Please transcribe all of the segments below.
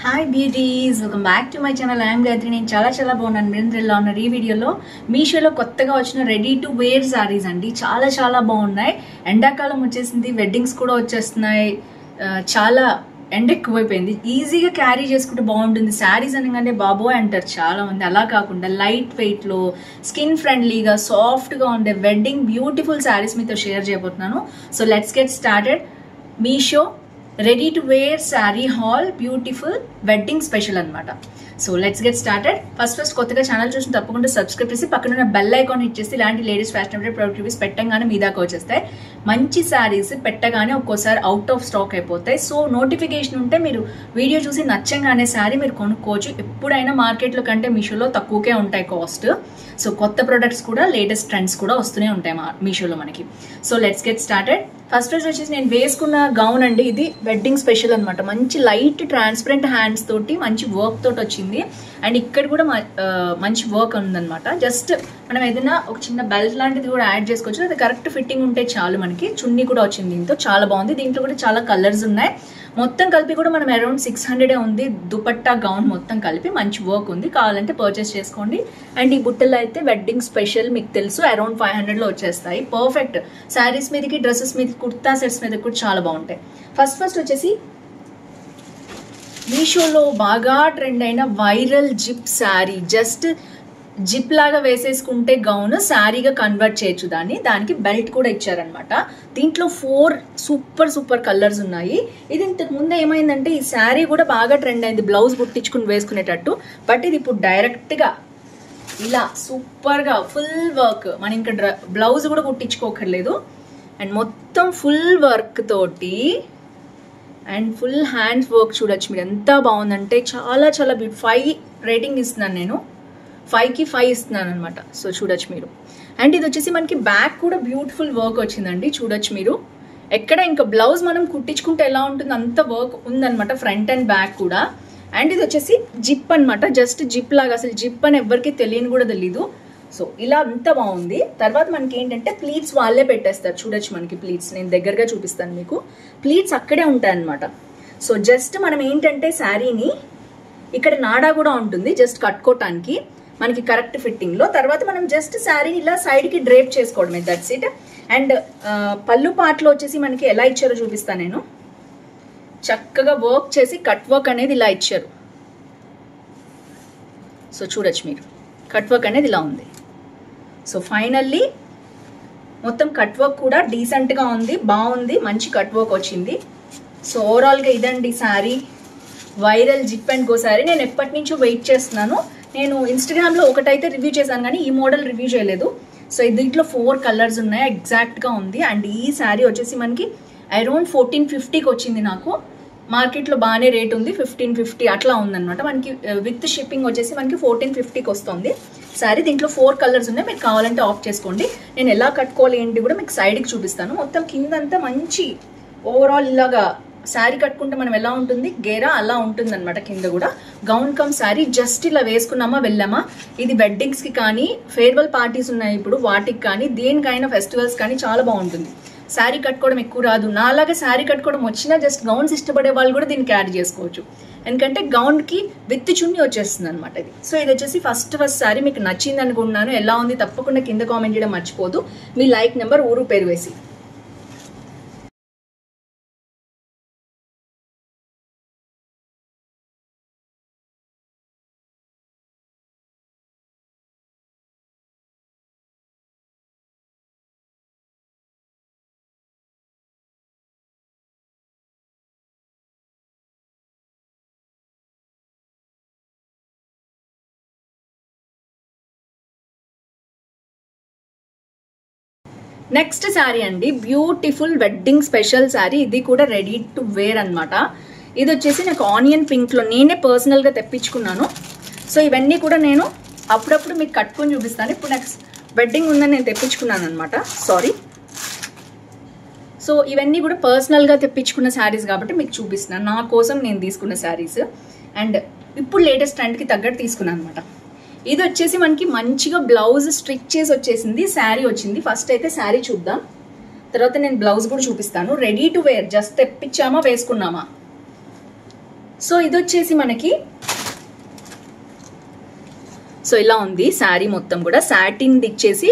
Hi beauties, welcome back to my channel. I'm Gayatri. నేను చాలా బాగున్నాను. మీరు ఎలా ఉన్నారు? ఈ వీడియోలో మీషోలో కొత్తగా వచ్చిన రెడీ టు వేర్ శారీస్ అండి. చాలా బాగున్నాయి. ఎండాకాలం వచ్చేసింది, వెడ్డింగ్స్ కూడా వచ్చేస్తున్నాయి. చాలా ఎండ ఎక్కువైపోయింది. ఈజీగా క్యారీ చేసుకుంటే బాగుంటుంది. శారీస్ అనగానే బాబోయ్ అంటారు చాలా మంది. అలా కాకుండా లైట్ వెయిట్ లో, స్కిన్ ఫ్రెండ్లీగా, సాఫ్ట్ గా ఉండే వెడ్డింగ్ బ్యూటిఫుల్ శారీస్ మీతో షేర్ చేయబోతున్నాను. So let's get started. Meesho ready to wear sari haul beautiful wedding special అనమాట. So let's get started. First కొత్తగా ఛానల్ చూసి తప్పకుండా సబ్స్క్రైబ్ చేసి పక్కన ఉన్న బెల్ ఐకాన్ హిట్ చేసి ఇలాంటి లేడీస్ ఫ్యాషన్ ప్రొడక్ట్ రివ్యూస్ పెట్టగానే మీ దాకా వచ్చేస్తాయి. మంచి శారీస్ పెట్టగానే ఒక్కోసారి అవుట్ ఆఫ్ స్టాక్ అయిపోతాయి. సో నోటిఫికేషన్ ఉంటే మీరు వీడియో చూసి నచ్చంగానే శారీ మీరు కొనుక్కోవచ్చు. ఎప్పుడైనా మార్కెట్లో కంటే మీషోలో తక్కువకే ఉంటాయి కాస్ట్. సో కొత్త ప్రొడక్ట్స్ కూడా, లేటెస్ట్ ట్రెండ్స్ కూడా వస్తూనే ఉంటాయి మీషోలో మనకి. So let's get started. First వచ్చేసి నేను వేసుకున్న గౌన్ అండి. ఇది వెడ్డింగ్ స్పెషల్ అనమాట. మంచి లైట్ ట్రాన్స్పరెంట్ హ్యాండ్స్ తోటి మంచి వర్క్ తోటి వచ్చింది. అండ్ ఇక్కడ కూడా మంచి వర్క్ ఉందనమాట. జస్ట్ మనం ఏదైనా ఒక చిన్న బెల్ట్ లాంటిది కూడా యాడ్ చేసుకోవచ్చు. అది కరెక్ట్ ఫిట్టింగ్ ఉంటే చాలు. మనకి చున్నీ కూడా వచ్చింది దీంతో, చాలా బాగుంది. దీంట్లో కూడా చాలా కలర్స్ ఉన్నాయి. మొత్తం కలిపి కూడా మనం అరౌండ్ 600 ఉంది. దుపట్టా గౌన్ మొత్తం కలిపి మంచి వర్క్ ఉంది. కావాలంటే పర్చేస్ చేసుకోండి. అండ్ ఈ బుట్టలు అయితే వెడ్డింగ్ స్పెషల్, మీకు తెలుసు, అరౌండ్ 500 లో వచ్చేస్తాయి. పర్ఫెక్ట్ శారీస్ మీదకి, డ్రెస్సెస్ మీద, కుర్తా సెట్స్ మీద కూడా చాలా బాగుంటాయి. ఫస్ట్ వచ్చేసి మీషోలో బాగా ట్రెండ్ అయిన viral zip sari. Just zip లాగా వేసేసుకుంటే గౌన్ శారీగా కన్వర్ట్ చేయొచ్చు. దానికి బెల్ట్ కూడా ఇచ్చారనమాట. దీంట్లో 4 సూపర్ కలర్స్ ఉన్నాయి. ఇది ఇంతకు ముందు ఏమైందంటే ఈ శారీ కూడా బాగా ట్రెండ్ అయింది, బ్లౌజ్ కుట్టించుకుని వేసుకునేటట్టు. బట్ ఇది ఇప్పుడు డైరెక్ట్ గా ఇలా సూపర్ గా ఫుల్ వర్క్, మనం ఇంకా బ్లౌజ్ కూడా కుట్టించుకోకర్లేదు. అండ్ మొత్తం ఫుల్ వర్క్ తోటి అండ్ ఫుల్ హ్యాండ్స్ వర్క్ చూడొచ్చు మీరు. ఎంత బాగుందంటే చాలా 5 రేటింగ్ ఇస్తున్నాను నేను. 5కి 5 ఇస్తున్నాను అనమాట. సో చూడొచ్చు మీరు. అండ్ ఇది వచ్చేసి మనకి బ్యాక్ కూడా బ్యూటిఫుల్ వర్క్ వచ్చిందండి. చూడొచ్చు మీరు. ఎక్కడ ఇంకా బ్లౌజ్ మనం కుట్టించుకుంటే ఎలా ఉంటుంది అంత వర్క్ ఉందనమాట, ఫ్రంట్ అండ్ బ్యాక్ కూడా. అండ్ ఇది వచ్చేసి జిప్ అనమాట. జస్ట్ జిప్ లాగా, అసలు జిప్ అని ఎవరికి తెలియని కూడా తెలీదు. సో ఇలా అంత బాగుంది. తర్వాత మనకి ఏంటంటే ప్లీట్స్ వాళ్ళే పెట్టేస్తారు. చూడొచ్చు మనకి ప్లీట్స్, నేను దగ్గరగా చూపిస్తాను మీకు. ప్లీట్స్ అక్కడే ఉంటాయి అనమాట. సో జస్ట్ మనం ఏంటంటే శారీని ఇక్కడ నాడా కూడా ఉంటుంది జస్ట్ కట్టుకోవటానికి మనకి కరెక్ట్ ఫిట్టింగ్ లో. తర్వాత మనం జస్ట్ శారీని ఇలా సైడ్ కి డ్రేప్ చేసుకోవడమే, దట్స్ ఇట్. అండ్ పళ్ళు పాటలో వచ్చేసి మనకి ఎలా ఇచ్చారో చూపిస్తాను నేను. చక్కగా వర్క్ చేసి కట్ వర్క్ అనేది ఇలా ఇచ్చారు. సో చూడొచ్చు మీరు, కట్ వర్క్ అనేది ఇలా ఉంది. సో ఫైనల్లీ మొత్తం కట్ వర్క్ కూడా డీసెంట్ గా ఉంది, బాగుంది, మంచి కట్ వర్క్ వచ్చింది. సో ఓవరాల్ గా ఇదండి sari, viral zip and go sari. నేను ఎప్పటి నుంచో వెయిట్ చేస్తున్నాను. నేను ఇన్స్టాగ్రామ్ లో ఒకటైతే రివ్యూ చేశాను కానీ ఈ మోడల్ రివ్యూ చేయలేదు. సో దీంట్లో 4 కలర్స్ ఉన్నాయి, ఎగ్జాక్ట్ గా ఉంది. అండ్ ఈ శారీ వచ్చేసి మనకి అరౌండ్ 1450కి వచ్చింది. నాకు మార్కెట్లో బాగానే రేట్ ఉంది, 1550 అట్లా ఉందన్నమాట. మనకి విత్ షిప్పింగ్ వచ్చేసి మనకి 1450కి వస్తుంది శారీ. దీంట్లో 4 కలర్స్ ఉన్నాయి, మీరు కావాలంటే ఆఫ్ చేసుకోండి. నేను ఎలా కట్టుకోవాలి ఏంటి కూడా మీకు సైడ్కి చూపిస్తాను. మొత్తం కిందంతా మంచి ఓవరాల్ ఇలాగా శారీ కట్టుకుంటే మనం ఎలా ఉంటుంది గేరా అలా ఉంటుంది అనమాట. కింద కూడా గౌన్ కమ్ శారీ జస్ట్ ఇలా వేసుకున్నామా వెళ్ళామా. ఇది వెడ్డింగ్స్ కి కానీ, ఫేర్వెల్ పార్టీస్ ఉన్నాయి ఇప్పుడు, వాటికి కానీ, దేనికైనా ఫెస్టివల్స్ కానీ చాలా బాగుంటుంది. శారీ కట్టుకోవడం ఎక్కువ రాదు, నాలాగా శారీ కట్టుకోవడం వచ్చినా జస్ట్ గౌన్స్ ఇష్టపడే వాళ్ళు కూడా దీన్ని క్యారీ చేసుకోవచ్చు. ఎందుకంటే గౌన్ కి విత్ చున్నీ వచ్చేస్తుంది అనమాట ఇది. సో ఇది వచ్చేసి ఫస్ట్ శారీ. మీకు నచ్చింది అనుకుంటున్నాను. ఎలా ఉంది తప్పకుండా కింద కామెంట్ చేయడం మర్చిపోదు. మీ లైక్ నెంబర్, ఊరు, పేరు వేసి. నెక్స్ట్ శారీ అండి, బ్యూటిఫుల్ వెడ్డింగ్ స్పెషల్ శారీ. ఇది కూడా రెడీ టు వేర్ అనమాట. ఇది వచ్చేసి నాకు ఆనియన్ పింక్ లో నేనే పర్సనల్ గా తెప్పించుకున్నాను. సో ఇవన్నీ కూడా నేను అప్పుడప్పుడు మీకు కట్టుకొని చూపిస్తాను. ఇప్పుడు నెక్స్ట్ వెడ్డింగ్ ఉందని నేను తెప్పించుకున్నాను అనమాట. సారీ. సో ఇవన్నీ కూడా పర్సనల్ గా తెప్పించుకున్న శారీస్ కాబట్టి మీకు చూపిస్తున్నాను. నా కోసం నేను తీసుకున్న శారీస్. అండ్ ఇప్పుడు లేటెస్ట్ ట్రెండ్ కి తగ్గట్టు తీసుకున్నాను అనమాట. ఇది వచ్చేసి మనకి మంచిగా బ్లౌజ్ స్టిచ్ చేసి వచ్చేసింది, శారీ వచ్చింది. ఫస్ట్ అయితే శారీ చూద్దాం, తర్వాత నేను బ్లౌజ్ కూడా చూపిస్తాను. రెడీ టు వేర్, జస్ట్ తెప్పించామా వేసుకున్నామా. సో ఇది వచ్చేసి మనకి సో ఇలా ఉంది శారీ మొత్తం కూడా. సాటిన్ ఇచ్చేసి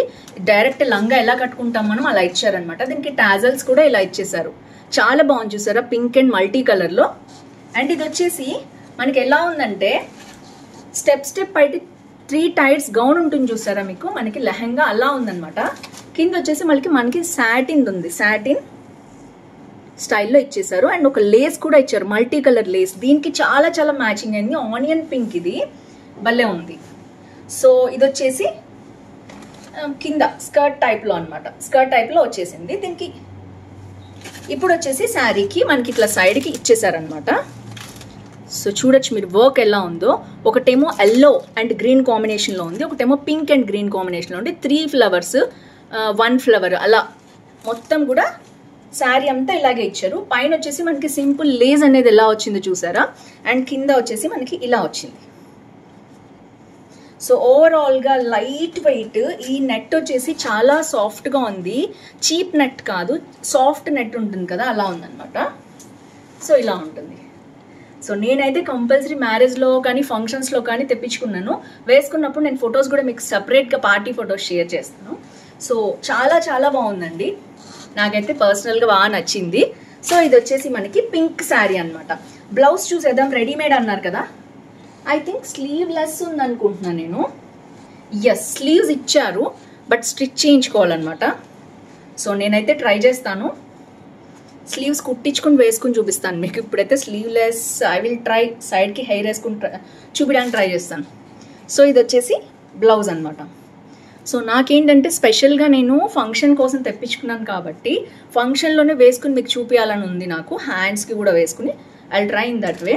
డైరెక్ట్ లంగా ఎలా కట్టుకుంటాం మనం అలా ఇచ్చారనమాట. దీనికి టాజల్స్ కూడా ఇలా ఇచ్చేసారు. చాలా బాగుంది చూసారా, పింక్ అండ్ మల్టీ కలర్ లో. అండ్ ఇది వచ్చేసి మనకి ఎలా ఉందంటే స్టెప్ స్టెప్ అయితే 3 టైర్స్ గౌన్ ఉంటుంది చూసారా మీకు, మనకి లెహంగా అలా ఉందనమాట. కింద వచ్చేసి మనకి సాటిన్ ఉంది, సాటిన్ స్టైల్లో ఇచ్చేసారు. అండ్ ఒక లేస్ కూడా ఇచ్చారు, మల్టీ కలర్ లేస్. దీనికి చాలా చాలా మ్యాచింగ్ అయింది. ఆనియన్ పింక్ ఇది భలే ఉంది. సో ఇది వచ్చేసి కింద స్కర్ట్ టైప్లో అనమాట, స్కర్ట్ టైప్లో వచ్చేసింది. దీనికి ఇప్పుడు వచ్చేసి శారీకి మనకి ఇట్లా సైడ్కి ఇచ్చేసారనమాట. సో చూడొచ్చు మీరు వర్క్ ఎలా ఉందో. ఒకటేమో ఎల్లో అండ్ గ్రీన్ కాంబినేషన్లో ఉంది, ఒకటేమో పింక్ అండ్ గ్రీన్ కాంబినేషన్లో ఉంది. 3 ఫ్లవర్స్ 1 ఫ్లవర్ అలా మొత్తం కూడా శారీ అంతా ఇలాగే ఇచ్చారు. పైన వచ్చేసి మనకి సింపుల్ లేస్ అనేది ఎలా వచ్చిందో చూసారా. అండ్ కింద వచ్చేసి మనకి ఇలా వచ్చింది. సో ఓవరాల్గా లైట్ వెయిట్. ఈ నెట్ వచ్చేసి చాలా సాఫ్ట్గా ఉంది, చీప్ నెట్ కాదు, సాఫ్ట్ నెట్ ఉంటుంది కదా అలా ఉందన్నమాట. సో ఇలా ఉంటుంది. సో నేనైతే కంపల్సరీ మ్యారేజ్లో కానీ ఫంక్షన్స్లో కానీ తెప్పించుకున్నాను. వేసుకున్నప్పుడు నేను ఫొటోస్ కూడా మీకు సపరేట్గా పార్టీ ఫొటోస్ షేర్ చేస్తాను. సో చాలా చాలా బాగుందండి, నాకైతే పర్సనల్గా బాగా నచ్చింది. సో ఇది వచ్చేసి మనకి పింక్ శారీ అనమాట. బ్లౌజ్ చూసేద్దాం. రెడీమేడ్ అన్నారు కదా, ఐ థింక్ స్లీవ్ లెస్ ఉంది అనుకుంటున్నాను నేను. ఎస్, స్లీవ్స్ ఇచ్చారు బట్ స్టిచ్ చేయించుకోవాలన్నమాట. సో నేనైతే ట్రై చేస్తాను, స్లీవ్స్ కుట్టించుకుని వేసుకుని చూపిస్తాను మీకు. ఇప్పుడైతే స్లీవ్లెస్ ఐ విల్ ట్రై, సైడ్కి హెయిర్ వేసుకుని చూపించడానికి ట్రై చేస్తాను. సో ఇది వచ్చేసి బ్లౌజ్ అనమాట. సో నాకేంటంటే స్పెషల్గా నేను ఫంక్షన్ కోసం తెప్పించుకున్నాను కాబట్టి ఫంక్షన్లోనే వేసుకుని మీకు చూపించాలని ఉంది నాకు. హ్యాండ్స్కి కూడా వేసుకుని I will try in that way.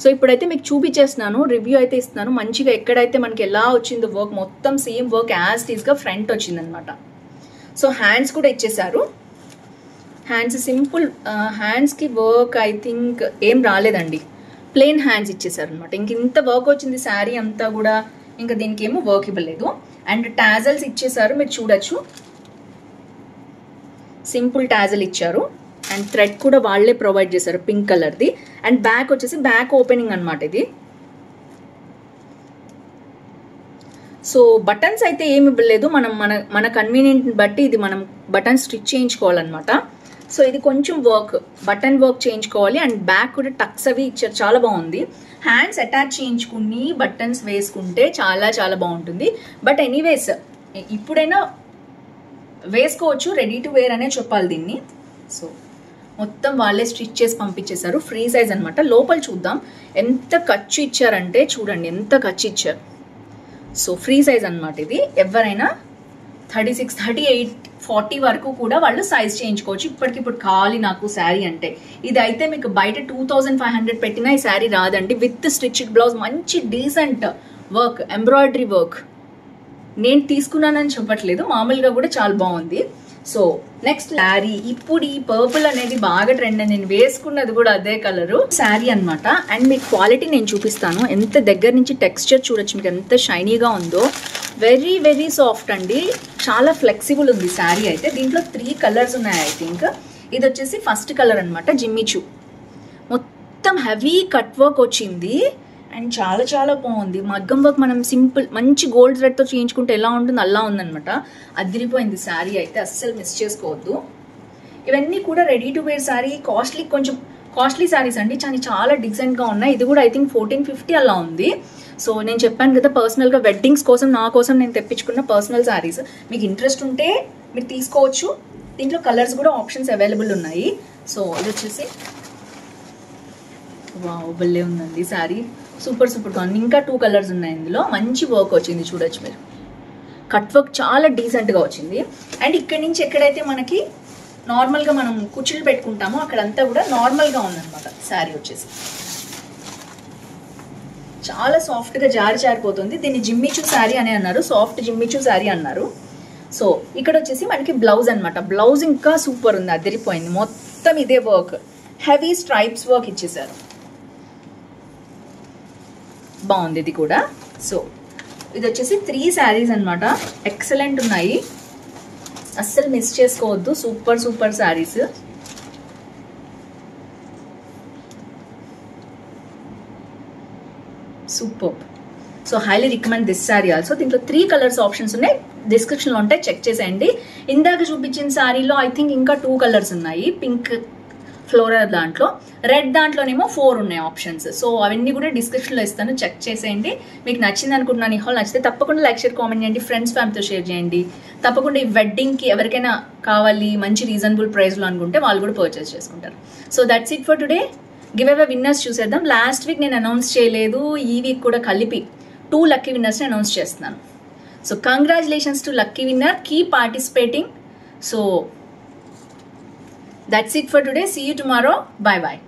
So ఇప్పుడైతే మీకు చూపించేస్తున్నాను, రివ్యూ అయితే ఇస్తున్నాను మంచిగా. ఎక్కడైతే మనకి ఎలా వచ్చిందో వర్క్ మొత్తం సేమ్ వర్క్ యాజ్ టీస్గా ఫ్రంట్ వచ్చిందనమాట. సో హ్యాండ్స్ కూడా ఇచ్చేసారు. హ్యాండ్స్ సింపుల్, హ్యాండ్స్కి వర్క్ ఐ థింక్ ఏం రాలేదండి, ప్లెయిన్ హ్యాండ్స్ ఇచ్చేసారు అనమాట. ఇంక ఇంత వర్క్ వచ్చింది శారీ అంతా కూడా, ఇంకా దీనికి ఏమో వర్క్ ఇవ్వలేదు. అండ్ టాజల్స్ ఇచ్చేసారు, మీరు చూడొచ్చు సింపుల్ టాజల్ ఇచ్చారు. అండ్ థ్రెడ్ కూడా వాళ్ళే ప్రొవైడ్ చేశారు పింక్ కలర్ది. అండ్ బ్యాక్ వచ్చేసి బ్యాక్ ఓపెనింగ్ అనమాట ఇది. సో బటన్స్ అయితే ఏమి ఇవ్వలేదు, మనం మన కన్వీనియంట్ బట్టి ఇది మనం బటన్ స్టిచ్ చేయించుకోవాలన్నమాట. సో ఇది కొంచెం వర్క్, బటన్ వర్క్ చేయించుకోవాలి. అండ్ బ్యాక్ కూడా టక్స్ అవి ఇచ్చారు, చాలా బాగుంది. హ్యాండ్స్ అటాచ్ చేయించుకుని బటన్స్ వేసుకుంటే చాలా చాలా బాగుంటుంది. బట్ ఎనీవేస్ ఇప్పుడైనా వేసుకోవచ్చు, రెడీ టు వేర్ అనే చెప్పాలి దీన్ని. సో మొత్తం వాళ్ళే స్టిచ్ చేసి పంపించేశారు. ఫ్రీ సైజ్ అనమాట. లోపల చూద్దాం ఎంత ఖర్చు ఇచ్చారంటే, చూడండి ఎంత ఖర్చు ఇచ్చారు. సో ఫ్రీ సైజ్ అనమాట ఇది. ఎవరైనా 36, 38, 40 వరకు కూడా వాళ్ళు సైజ్ చేయించుకోవచ్చు. ఇప్పటికిప్పుడు కావాలి నాకు శారీ అంటే. ఇది అయితే మీకు బయట 2500 పెట్టినా ఈ శారీ రాదండి. విత్ స్టిచ్డ్ బ్లౌజ్, మంచి డీసెంట్ వర్క్, ఎంబ్రాయిడరీ వర్క్. నేను తీసుకున్నానని చెప్పట్లేదు, మామూలుగా కూడా చాలా బాగుంది. So next sari. ఇప్పుడు ఈ పర్పుల్ అనేది బాగా ట్రెండ్, నేను వేసుకున్నది కూడా అదే కలరు శారీ అనమాట. అండ్ మీకు క్వాలిటీ నేను చూపిస్తాను. ఎంత దగ్గర నుంచి టెక్స్చర్ చూడొచ్చు మీకు, ఎంత షైనీగా ఉందో. వెరీ వెరీ సాఫ్ట్ అండి, చాలా ఫ్లెక్సిబుల్ ఉంది శారీ అయితే. దీంట్లో 3 కలర్స్ ఉన్నాయి ఐ థింక్. ఇది వచ్చేసి ఫస్ట్ కలర్ అనమాట, జిమ్మిచూ. మొత్తం హెవీ కట్ వర్క్ వచ్చింది అండ్ చాలా చాలా బాగుంది. మగ్గం వర్క్ మనం సింపుల్ మంచి గోల్డ్ థ్రెడ్తో చేయించుకుంటే ఎలా ఉంటుంది అలా ఉందనమాట. అదిరిపోయింది శారీ అయితే, అస్సలు మిస్ చేసుకోవద్దు. ఇవన్నీ కూడా రెడీ టు వేర్ శారీ. కొంచెం కాస్ట్లీ శారీస్ అండి, చాలా డీసెంట్గా ఉన్నాయి. ఇది కూడా ఐ థింక్ 1450 అలా ఉంది. సో నేను చెప్పాను కదా, పర్సనల్గా వెడ్డింగ్స్ కోసం నా కోసం నేను తెప్పించుకున్న పర్సనల్ శారీస్. మీకు ఇంట్రెస్ట్ ఉంటే మీరు తీసుకోవచ్చు. దీంట్లో కలర్స్ కూడా ఆప్షన్స్ అవైలబుల్ ఉన్నాయి. సో ఇది వచ్చేసి వావ్, భలే ఉందండి శారీ, సూపర్ సూపర్గా ఉంది. ఇంకా 2 కలర్స్ ఉన్నాయి ఇందులో. మంచి వర్క్ వచ్చింది చూడొచ్చు మీరు, కట్ వర్క్ చాలా డీసెంట్గా వచ్చింది. అండ్ ఇక్కడి నుంచి ఎక్కడైతే మనకి నార్మల్గా మనం కుచ్చులు పెట్టుకుంటామో అక్కడంతా కూడా నార్మల్గా ఉందన్నమాట శారీ వచ్చేసి. చాలా సాఫ్ట్గా జారిపోతుంది. దీన్ని జిమ్మిచూ శారీ అని అన్నారు, సాఫ్ట్ జిమ్మిచూ శారీ అన్నారు. సో ఇక్కడ వచ్చేసి మనకి బ్లౌజ్ అనమాట. బ్లౌజ్ ఇంకా సూపర్ ఉంది, అదిరిపోయింది. మొత్తం ఇదే వర్క్, హెవీ స్ట్రైప్స్ వర్క్ ఇచ్చేసారు, బాగుంది ఇది కూడా. సో ఇది వచ్చేసి 3 శారీస్ అనమాట. ఎక్సలెంట్ ఉన్నాయి, అస్సలు మిస్ చేసుకోవద్దు. Super super saris. Super. So highly recommend this sari also. దీంట్లో 3 కలర్స్ ఆప్షన్స్ ఉన్నాయి, డిస్క్రిప్షన్లో ఉంటాయి, చెక్ చేసేయండి. ఇందాక చూపించిన శారీలో ఐ థింక్ ఇంకా 2 కలర్స్ ఉన్నాయి, పింక్ ఫ్లోరల్ దాంట్లో, రెడ్ దాంట్లోనేమో 4 ఉన్నాయి ఆప్షన్స్. సో అవన్నీ కూడా డిస్క్రిప్షన్లో ఇస్తాను, చెక్ చేసేయండి. మీకు నచ్చింది అనుకుంటున్నాను. ఈ హాల్ నచ్చితే తప్పకుండా లైక్, షేర్, కామెంట్ చేయండి, ఫ్రెండ్స్ ఫ్యామిలీతో షేర్ చేయండి. తప్పకుండా ఈ వెడ్డింగ్కి ఎవరికైనా కావాలి మంచి రీజనబుల్ ప్రైస్లో అనుకుంటే వాళ్ళు కూడా పర్చేస్ చేసుకుంటారు. So that's it for today. Give away winners చూసేద్దాం. లాస్ట్ వీక్ నేను అనౌన్స్ చేయలేదు, ఈ వీక్ కూడా కలిపి 2 లక్కీ విన్నర్స్ని అనౌన్స్ చేస్తున్నాను. So congratulations to lucky winner, keep participating. So that's it for today. See you tomorrow. Bye bye.